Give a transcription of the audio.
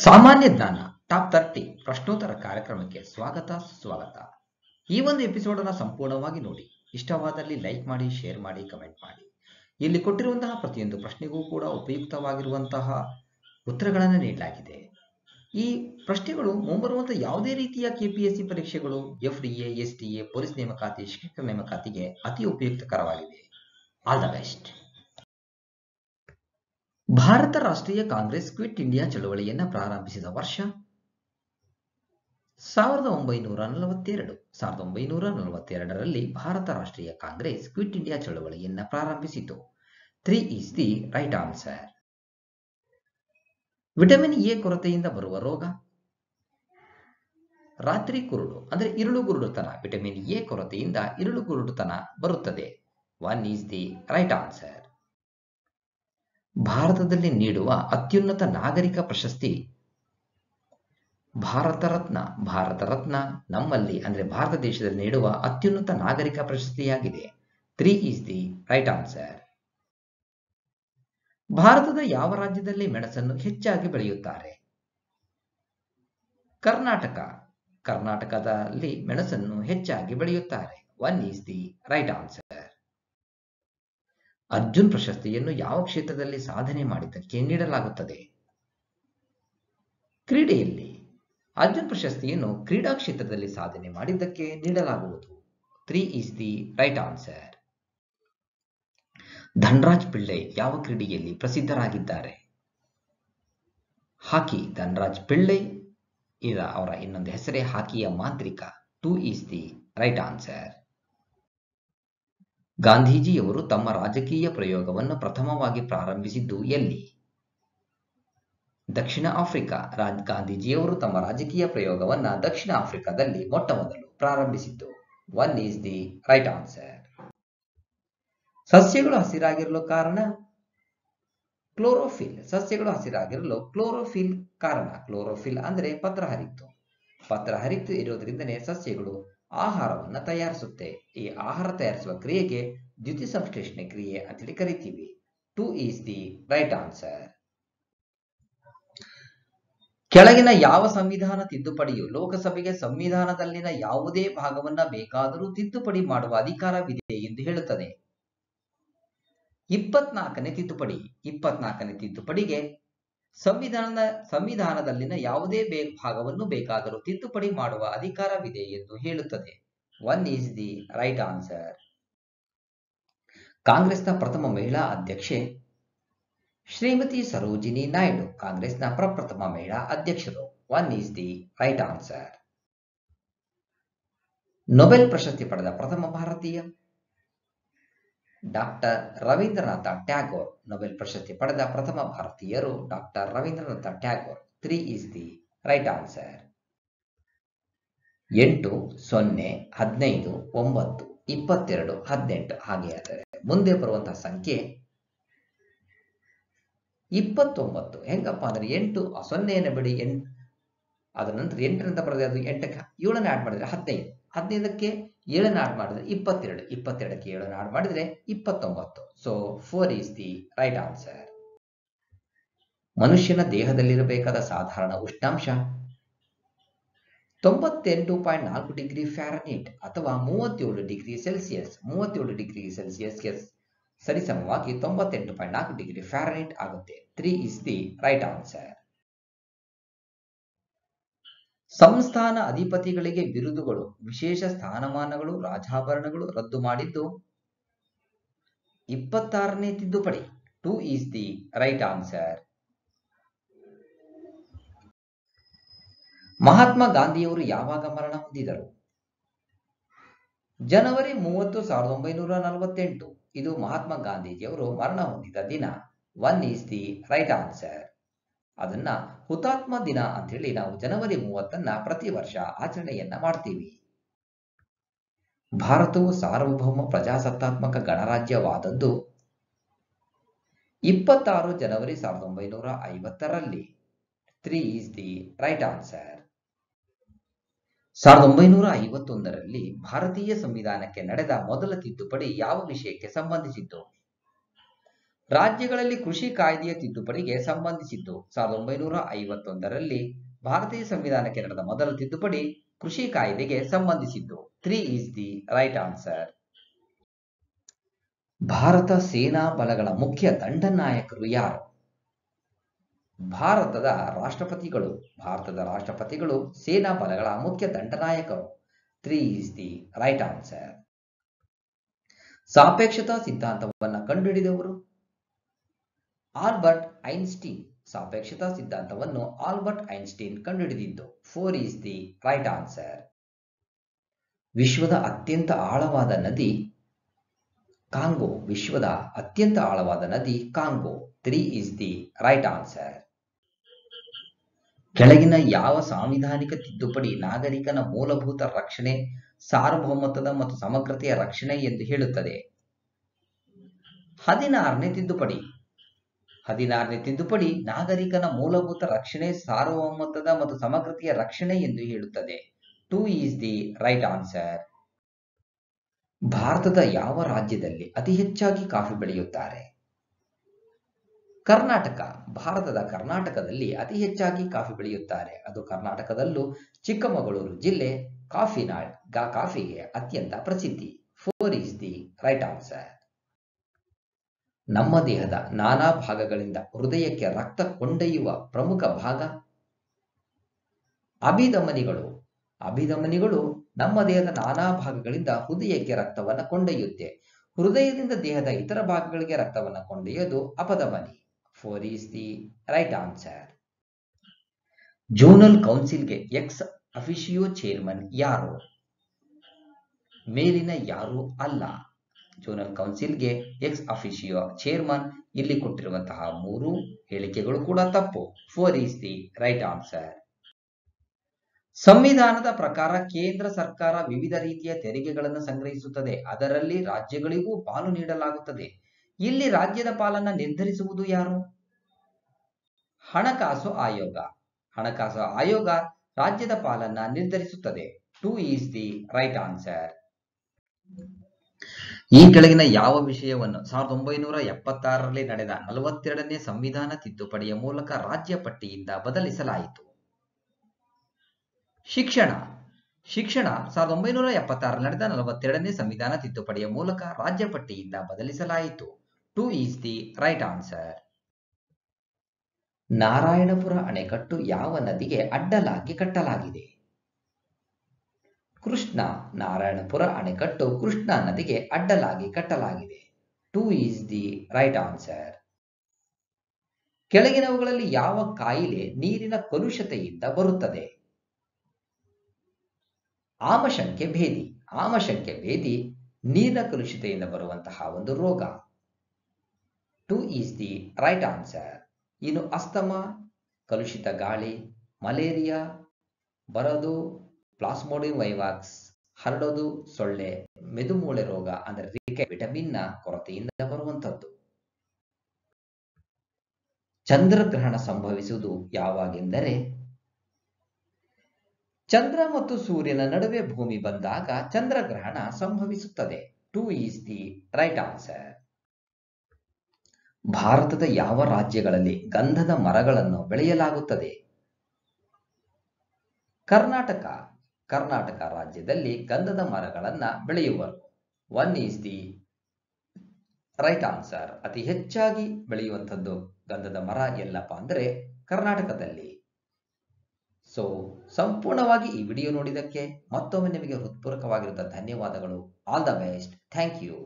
ಸಾಮಾನ್ಯ ಜ್ಞಾನ ಟಾಪ್ 30 ಪ್ರಶ್ನೋತ್ತರ ಕಾರ್ಯಕ್ರಮಕ್ಕೆ ಸುಸ್ವಾಗತ. ಈ ಒಂದು ಎಪಿಸೋಡ್ ಅನ್ನು ಸಂಪೂರ್ಣವಾಗಿ ನೋಡಿ. ಇಷ್ಟವಾದಲ್ಲಿ ಲೈಕ್ ಮಾಡಿ, ಶೇರ್ ಮಾಡಿ, ಕಮೆಂಟ್ ಮಾಡಿ. ಇಲ್ಲಿ ಕೊಟ್ಟಿರುವಂತಹ ಪ್ರತಿಯೊಂದು ಪ್ರಶ್ನೆಗೂ ಕೂಡ ಉಪಯುಕ್ತವಾಗಿರುವಂತಹ ಉತ್ತರಗಳನ್ನು ನೀಡಲಾಗಿದೆ. ಈ ಪ್ರಶ್ನೆಗಳು ಮುಂಬರುವಂತಹ ಯಾವುದೇ ರೀತಿಯ ಕೆಪಿಎಸ್ಸಿ ಪರೀಕ್ಷೆಗಳು, ಎಫ್ಡಿಎ, ಎಸ್ಡಿಎ, ಪೊಲೀಸ್ ನೇಮಕಾತಿ, ಶಿಕ್ಷಕರ ನೇಮಕಾತಿಗೆ ಅತಿ ಉಪಯುಕ್ತಕರವಾಗಿವೆ. All the best. ಭಾರತ ರಾಷ್ಟ್ರೀಯ ಕಾಂಗ್ರೆಸ್ ಕ್ವಿಟ್ ಇಂಡಿಯಾ ಚಳವಳಿಯನ್ನು ಪ್ರಾರಂಭಿಸಿದ ವರ್ಷ 1942. 1942ರಲ್ಲಿ ಭಾರತ ರಾಷ್ಟ್ರೀಯ ಕಾಂಗ್ರೆಸ್ ಕ್ವಿಟ್ ಇಂಡಿಯಾ ಚಳವಳಿಯನ್ನು ಪ್ರಾರಂಭಿಸಿತು. 3 is the right answer. Vitamin A ಕೊರತೆಯಿಂದ ಬರುವ ರೋಗ? ರಾತ್ರಿ ಕುರುಡು ಅಂದರೆ ಇರುಳುಗುರುಡುತನ. ವಿಟಮಿನ್ ಎ ಕೊರತೆಯಿಂದ ಇರುಳುಗುರುಡುತನ ಬರುತ್ತದೆ. 1 is the right answer. ಭಾರತದಲ್ಲಿ ನೀಡುವ ಅತ್ಯುನ್ನತ ನಾಗರಿಕ ಪ್ರಶಸ್ತಿ? ಭಾರತ ರತ್ನ. ಭಾರತ ರತ್ನ ನಮ್ಮಲ್ಲಿ ಅಂದರೆ ಭಾರತ ದೇಶದಲ್ಲಿ ನೀಡುವ ಅತ್ಯುನ್ನತ ನಾಗರಿಕ ಪ್ರಶಸ್ತಿಯಾಗಿದೆ. 3 is the right answer. ಭಾರತದ ಯಾವ ರಾಜ್ಯದಲ್ಲಿ ಮೆಣಸನ್ನು ಹೆಚ್ಚಾಗಿ ಬೆಳೆಯುತ್ತಾರೆ? ಕರ್ನಾಟಕ. ಕರ್ನಾಟಕದಲ್ಲಿ ಮೆಣಸನ್ನು ಹೆಚ್ಚಾಗಿ ಬೆಳೆಯುತ್ತಾರೆ. 1 is the right answer. Arjun ಪ್ರಶಸ್ತಿಯನ್ನು ಯಾವ ಕ್ಷೇತ್ರದಲ್ಲಿ ಸಾಧನೆ ಮಾಡಿದ್ದಕ್ಕೆ ನೀಡಲಾಗುತ್ತದೆ? ಕ್ರೀಡೆಯಲ್ಲಿ. ಅರ್ಜುನ್ ಪ್ರಶಸ್ತಿಯನ್ನು ಕ್ರೀಡಾ ಕ್ಷೇತ್ರದಲ್ಲಿ ಸಾಧನೆ ಮಾಡಿದ್ದಕ್ಕೆ ನೀಡಲಾಗುವುದು. 3 is the right answer. Dhanraj Pillai ಯಾವ ಕ್ರೀಡೆಯಲ್ಲಿ ಪ್ರಸಿದ್ಧರಾಗಿದ್ದಾರೆ? ಹಾಕಿ. ಧನ್ರಾಜ್ ಪಿಳ್ಳೈ ಅವರ ಇನ್ನೊಂದು ಹೆಸರೇ ಹಾಕಿಯ ಮಾಂತ್ರಿಕ. 2 is the right answer. ಗಾಂಧೀಜಿಯವರು ತಮ್ಮ ರಾಜಕೀಯ ಪ್ರಯೋಗವನ್ನು ಪ್ರಥಮವಾಗಿ ಪ್ರಾರಂಭಿಸಿದ್ದು ಎಲ್ಲಿ? ದಕ್ಷಿಣ ಆಫ್ರಿಕಾ. ಗಾಂಧೀಜಿಯವರು ತಮ್ಮ ರಾಜಕೀಯ ಪ್ರಯೋಗವನ್ನು ದಕ್ಷಿಣ ಆಫ್ರಿಕಾದಲ್ಲಿ ಮೊಟ್ಟ ಮೊದಲು ಪ್ರಾರಂಭಿಸಿದ್ದು. 1 is the right answer. ಸಸ್ಯಗಳು ಹಸಿರಾಗಿರಲು ಕಾರಣ? ಕ್ಲೋರೋಫಿಲ್. ಸಸ್ಯಗಳು ಹಸಿರಾಗಿರಲು ಕ್ಲೋರೋಫಿಲ್ ಕಾರಣ. ಕ್ಲೋರೋಫಿಲ್ ಅಂದರೆ ಪತ್ರಹರಿತ್ತು. ಪತ್ರಹರಿತ್ತು ಇರೋದ್ರಿಂದನೇ ಸಸ್ಯಗಳು ಆಹಾರವನ್ನು ತಯಾರಿಸುತ್ತೆ. ಈ ಆಹಾರ ತಯಾರಿಸುವ ಕ್ರಿಯೆಗೆ ದ್ಯುತಿ ಸಂಶ್ಲೇಷಣೆ ಕ್ರಿಯೆ ಅಂತೇಳಿ ಕರಿತೀವಿ. 2 is the right answer. ಕೆಳಗಿನ ಯಾವ ಸಂವಿಧಾನ ತಿದ್ದುಪಡಿಯು ಲೋಕಸಭೆಗೆ ಸಂವಿಧಾನದಲ್ಲಿನ ಯಾವುದೇ ಭಾಗವನ್ನ ಬೇಕಾದರೂ ತಿದ್ದುಪಡಿ ಮಾಡುವ ಅಧಿಕಾರವಿದೆ ಎಂದು ಹೇಳುತ್ತದೆ? 24ನೇ ತಿದ್ದುಪಡಿ. 24ನೇ ತಿದ್ದುಪಡಿಗೆ ಸಂವಿಧಾನದಲ್ಲಿನ ಯಾವುದೇ ಭಾಗವನ್ನು ಬೇಕಾದರೂ ತಿದ್ದುಪಡಿ ಮಾಡುವ ಅಧಿಕಾರವಿದೆ ಎಂದು ಹೇಳುತ್ತದೆ. 1 is the right answer. ಕಾಂಗ್ರೆಸ್ನ ಪ್ರಥಮ ಮಹಿಳಾ ಅಧ್ಯಕ್ಷೆ? ಶ್ರೀಮತಿ ಸರೋಜಿನಿ ನಾಯ್ಡು ಕಾಂಗ್ರೆಸ್ನ ಪ್ರಪ್ರಥಮ ಮಹಿಳಾ ಅಧ್ಯಕ್ಷರು. 1 is the right answer. Nobel ಪ್ರಶಸ್ತಿ ಪಡೆದ ಪ್ರಥಮ ಭಾರತೀಯ? ಡಾಕ್ಟರ್ ರವೀಂದ್ರನಾಥ ಟ್ಯಾಗೋರ್. ನೊಬೆಲ್ ಪ್ರಶಸ್ತಿ ಪಡೆದ ಪ್ರಥಮ ಭಾರತೀಯರು doctor Rabindranath Tagore. 3 is the right answer. 8, 0, 15, 9, 22, 18 ಹಾಗೆ ಆದರೆ ಮುಂದೆ ಬರುವಂತಹ ಸಂಖ್ಯೆ 29. ಹೆಂಗಪ್ಪ ಅಂದ್ರೆ 8 0 ಬಿಡಿ, ಅದ ನಂತರ 8 ಬರೆದ ಅದು 8ಕ್ಕೆ 7 ಆಡ್ ಮಾಡಿದ್ರೆ 15, 15ಕ್ಕೆ 7 ಆಡ್ ಮಾಡಿದ್ರೆ 22, 22ಕ್ಕೆ 7 ಆಡ್ ಮಾಡಿದ್ರೆ 29. So 4 is the right answer. ಮನುಷ್ಯನ ದೇಹದಲ್ಲಿರಬೇಕಾದ ಸಾಧಾರಣ ಉಷ್ಣಾಂಶ? 98.4 ಡಿಗ್ರಿ ಫ್ಯಾರನೀಟ್ ಅಥವಾ 37 ಡಿಗ್ರಿ ಸೆಲ್ಸಿಯಸ್. 37 ಡಿಗ್ರಿ ಸೆಲ್ಸಿಯಸ್ಗೆ ಸರಿಸಮವಾಗಿ 98.4 ಡಿಗ್ರಿ ಫ್ಯಾರನೀಟ್ ಆಗುತ್ತೆ. 3 is the right answer. ಸಂಸ್ಥಾನ ಅಧಿಪತಿಗಳಿಗೆ ಬಿರುದುಗಳು, ವಿಶೇಷ ಸ್ಥಾನಮಾನಗಳು, ರಾಜಾಭರಣಗಳು ರದ್ದು ಮಾಡಿದ್ದು? 26ನೇ ತಿದ್ದುಪಡಿ. 2 is the right answer. Mahatma ಗಾಂಧಿಯವರು ಯಾವಾಗ ಮರಣ ಹೊಂದಿದರು? ಜನವರಿ 30, 1948 ಇದು ಮಹಾತ್ಮ ಗಾಂಧೀಜಿಯವರು ಮರಣ ಹೊಂದಿದ ದಿನ. 1 is the right answer. ಅದನ್ನ ಹುತಾತ್ಮ ದಿನ ಅಂತ ಹೇಳಿ ನಾವು ಜನವರಿ 30 ಪ್ರತಿ ವರ್ಷ ಆಚರಣೆಯನ್ನ ಮಾಡ್ತೀವಿ. ಭಾರತವು ಸಾರ್ವಭೌಮ ಪ್ರಜಾಸತ್ತಾತ್ಮಕ ಗಣರಾಜ್ಯವಾದದ್ದು 26 ಜನವರಿ 1950ರಲ್ಲಿ. 3 is the right answer. 1951ರಲ್ಲಿ ಭಾರತೀಯ ಸಂವಿಧಾನಕ್ಕೆ ನಡೆದ ಮೊದಲ ತಿದ್ದುಪಡಿ ಯಾವ ವಿಷಯಕ್ಕೆ ಸಂಬಂಧಿಸಿತ್ತು? ರಾಜ್ಯಗಳಲ್ಲಿ ಕೃಷಿ ಕಾಯ್ದೆಯ ತಿದ್ದುಪಡಿಗೆ ಸಂಬಂಧಿಸಿದ್ದು 1951ರಲ್ಲಿ ಭಾರತೀಯ ಸಂವಿಧಾನಕ್ಕೆ ನಡೆದ ಮೊದಲ ತಿದ್ದುಪಡಿ ಕೃಷಿ ಕಾಯ್ದೆಗೆ ಸಂಬಂಧಿಸಿದ್ದು. 3 is the right answer. Bharat ಸೇನಾ ಬಲಗಳ ಮುಖ್ಯ ದಂಡನಾಯಕರು ಯಾರು? ಭಾರತದ ರಾಷ್ಟ್ರಪತಿಗಳು ಸೇನಾ ಬಲಗಳ ಮುಖ್ಯ ದಂಡನಾಯಕರು. 3 ಈಸ್ ದಿ ರೈಟ್ ಆನ್ಸರ್. ಸಾಪೇಕ್ಷತಾ ಸಿದ್ಧಾಂತವನ್ನು ಕಂಡುಹಿಡಿದವರು ಆಲ್ಬರ್ಟ್ ಐನ್ಸ್ಟೀನ್. ಸಾಪೇಕ್ಷತಾ ಸಿದ್ಧಾಂತವನ್ನು ಆಲ್ಬರ್ಟ್ ಐನ್ಸ್ಟೀನ್ ಕಂಡುಹಿಡಿದಿದ್ದು. 4 ಈಸ್ ದಿ ರೈಟ್ ಆನ್ಸರ್. ವಿಶ್ವದ ಅತ್ಯಂತ ಆಳವಾದ ನದಿ ಕಾಂಗೋ. ವಿಶ್ವದ ಅತ್ಯಂತ ಆಳವಾದ ನದಿ Congo. 3 is the right answer. ಕೆಳಗಿನ ಯಾವ ಸಾಂವಿಧಾನಿಕ ತಿದ್ದುಪಡಿ ನಾಗರಿಕನ ಮೂಲಭೂತ ರಕ್ಷಣೆ, ಸಾರ್ವಭೌಮತ್ವದ ಮತ್ತು ಸಮಗ್ರತೆಯ ರಕ್ಷಣೆ ಎಂದು ಹೇಳುತ್ತದೆ? 16ನೇ ತಿದ್ದುಪಡಿ. 16ನೇ ತಿದ್ದುಪಡಿ ನಾಗರಿಕನ ಮೂಲಭೂತ ರಕ್ಷಣೆ, ಸಾರ್ವಭೌಮತ್ವದ ಮತ್ತು ಸಮಗ್ರತೆಯ ರಕ್ಷಣೆ ಎಂದು ಹೇಳುತ್ತದೆ. 2 ಈಸ್ ದಿ ರೈಟ್ ಆನ್ಸರ್. ಭಾರತದ ಯಾವ ರಾಜ್ಯದಲ್ಲಿ ಅತಿ ಹೆಚ್ಚಾಗಿ ಕಾಫಿ ಬೆಳೆಯುತ್ತಾರೆ? ಕರ್ನಾಟಕ. ಭಾರತದ ಕರ್ನಾಟಕದಲ್ಲಿ ಅತಿ ಹೆಚ್ಚಾಗಿ ಕಾಫಿ ಬೆಳೆಯುತ್ತಾರೆ. ಅದು ಕರ್ನಾಟಕದಲ್ಲೂ ಚಿಕ್ಕಮಗಳೂರು ಜಿಲ್ಲೆ ಕಾಫಿಗೆ ಅತ್ಯಂತ ಪ್ರಸಿದ್ಧಿ. 4 ಈಸ್ ದಿ ರೈಟ್ ಆನ್ಸರ್. ನಮ್ಮ ದೇಹದ ನಾನಾ ಭಾಗಗಳಿಂದ ಹೃದಯಕ್ಕೆ ರಕ್ತ ಕೊಂಡೊಯ್ಯುವ ಪ್ರಮುಖ ಭಾಗ? ಅಭಿಧಮನಿಗಳು. ಅಭಿಧಮನಿಗಳು ನಮ್ಮ ದೇಹದ ನಾನಾ ಭಾಗಗಳಿಂದ ಹೃದಯಕ್ಕೆ ರಕ್ತವನ್ನು ಕೊಂಡೊಯ್ಯುತ್ತೆ. ಹೃದಯದಿಂದ ದೇಹದ ಇತರ ಭಾಗಗಳಿಗೆ ರಕ್ತವನ್ನು ಕೊಂಡೊಯ್ಯೋದು ಅಪಧಮನಿ. 4 is the right answer. Zonal ಕೌನ್ಸಿಲ್ಗೆ ಎಕ್ಸ್ ಅಫಿಷಿಯೋ ಚೇರ್ಮನ್ ಯಾರು? ಮೇಲಿನ ಯಾರು ಅಲ್ಲ. ಜೋನಲ್ ಕೌನ್ಸಿಲ್ಗೆ ಎಕ್ಸ್ ಅಫಿಷಿಯೋ ಚೇರ್ಮನ್. ಇಲ್ಲಿ ಕೊಟ್ಟಿರುವಂತಹ 3 ಹೇಳಿಕೆಗಳು ಕೂಡ ತಪ್ಪು. 4 ಈಸ್ ದಿ ರೈಟ್ ಆನ್ಸರ್. ಸಂವಿಧಾನದ ಪ್ರಕಾರ ಕೇಂದ್ರ ಸರ್ಕಾರ ವಿವಿಧ ರೀತಿಯ ತೆರಿಗೆಗಳನ್ನು ಸಂಗ್ರಹಿಸುತ್ತದೆ. ಅದರಲ್ಲಿ ರಾಜ್ಯಗಳಿಗೂ ಪಾಲು ನೀಡಲಾಗುತ್ತದೆ. ಇಲ್ಲಿ ರಾಜ್ಯದ ಪಾಲನ್ನು ನಿರ್ಧರಿಸುವುದು ಯಾರು? ಹಣಕಾಸು ಆಯೋಗ. ಹಣಕಾಸು ಆಯೋಗ ರಾಜ್ಯದ ಪಾಲನ್ನು ನಿರ್ಧರಿಸುತ್ತದೆ. 2 ಈಸ್ ದಿ ರೈಟ್ ಆನ್ಸರ್. ಈ ಕೆಳಗಿನ ಯಾವ ವಿಷಯವನ್ನು 1976ರಲ್ಲಿ ನಡೆದ 42ನೇ ಸಂವಿಧಾನ ತಿದ್ದುಪಡಿಯ ಮೂಲಕ ರಾಜ್ಯ ಪಟ್ಟಿಯಿಂದ ಬದಲಿಸಲಾಯಿತು? ಶಿಕ್ಷಣ. 1976ರಲ್ಲಿ ನಡೆದ 42ನೇ ಸಂವಿಧಾನ ತಿದ್ದುಪಡಿಯ ಮೂಲಕ ರಾಜ್ಯ ಪಟ್ಟಿಯಿಂದ ಬದಲಿಸಲಾಯಿತು. 2 is the right answer. Narayanapur ಅಣೆಕಟ್ಟು ಯಾವ ನದಿಗೆ ಅಡ್ಡಲಾಗಿ ಕಟ್ಟಲಾಗಿದೆ? ಕೃಷ್ಣ. ನಾರಾಯಣಪುರ ಅಣೆಕಟ್ಟು ಕೃಷ್ಣ ನದಿಗೆ ಅಡ್ಡಲಾಗಿ ಕಟ್ಟಲಾಗಿದೆ. 2 ಈಸ್ ದಿ ರೈಟ್ ಆನ್ಸರ್. ಕೆಳಗಿನವುಗಳಲ್ಲಿ ಯಾವ ಕಾಯಿಲೆ ನೀರಿನ ಕಲುಷತೆಯಿಂದ ಬರುತ್ತದೆ? ಆಮಶಂಕೆ ಭೇದಿ. ಆಮಶಂಕೆ ಭೇದಿ ನೀರಿನ ಕಲುಷಿತೆಯಿಂದ ಬರುವಂತಹ ಒಂದು ರೋಗ. 2 ಈಸ್ ದಿ ರೈಟ್ ಆನ್ಸರ್. ಇನ್ನು ಅಸ್ತಮಾ, ಕಲುಷಿತ ಗಾಳಿ, ಮಲೇರಿಯಾ ಬರೋದು ಪ್ಲಾಸ್ಮೋಡಿಯಂ ವೈವಾಕ್ಸ್, ಹರಡೋದು ಸೊಳ್ಳೆ, ಮೆದುಮೂಳೆ ರೋಗ ಅಂದರೆ ವಿಟಮಿನ್ನ ಕೊರತೆಯಿಂದ ಬರುವಂಥದ್ದು. ಚಂದ್ರಗ್ರಹಣ ಸಂಭವಿಸುವುದು ಯಾವಾಗೆಂದರೆ ಚಂದ್ರ ಮತ್ತು ಸೂರ್ಯನ ನಡುವೆ ಭೂಮಿ ಬಂದಾಗ ಚಂದ್ರಗ್ರಹಣ ಸಂಭವಿಸುತ್ತದೆ. 2 ಈಸ್ ದಿ ರೈಟ್ ಆನ್ಸರ್. ಭಾರತದ ಯಾವ ರಾಜ್ಯಗಳಲ್ಲಿ ಗಂಧದ ಮರಗಳನ್ನು ಬೆಳೆಯಲಾಗುತ್ತದೆ? ಕರ್ನಾಟಕ. ಕರ್ನಾಟಕ ರಾಜ್ಯದಲ್ಲಿ ಗಂಧದ ಮರಗಳನ್ನು ಬೆಳೆಯುವರು. 1 ಈಸ್ ದಿ ರೈಟ್ ಆನ್ಸರ್. ಅತಿ ಹೆಚ್ಚಾಗಿ ಬೆಳೆಯುವಂಥದ್ದು ಗಂಧದ ಮರ ಎಲ್ಲಪ್ಪ ಅಂದರೆ ಕರ್ನಾಟಕದಲ್ಲಿ. ಸೊ ಸಂಪೂರ್ಣವಾಗಿ ಈ ವಿಡಿಯೋ ನೋಡಿದ್ದಕ್ಕೆ ಮತ್ತೊಮ್ಮೆ ನಿಮಗೆ ಹೃತ್ಪೂರ್ವಕವಾಗಿರುವಂತಹ ಧನ್ಯವಾದಗಳು. All the best. Thank you.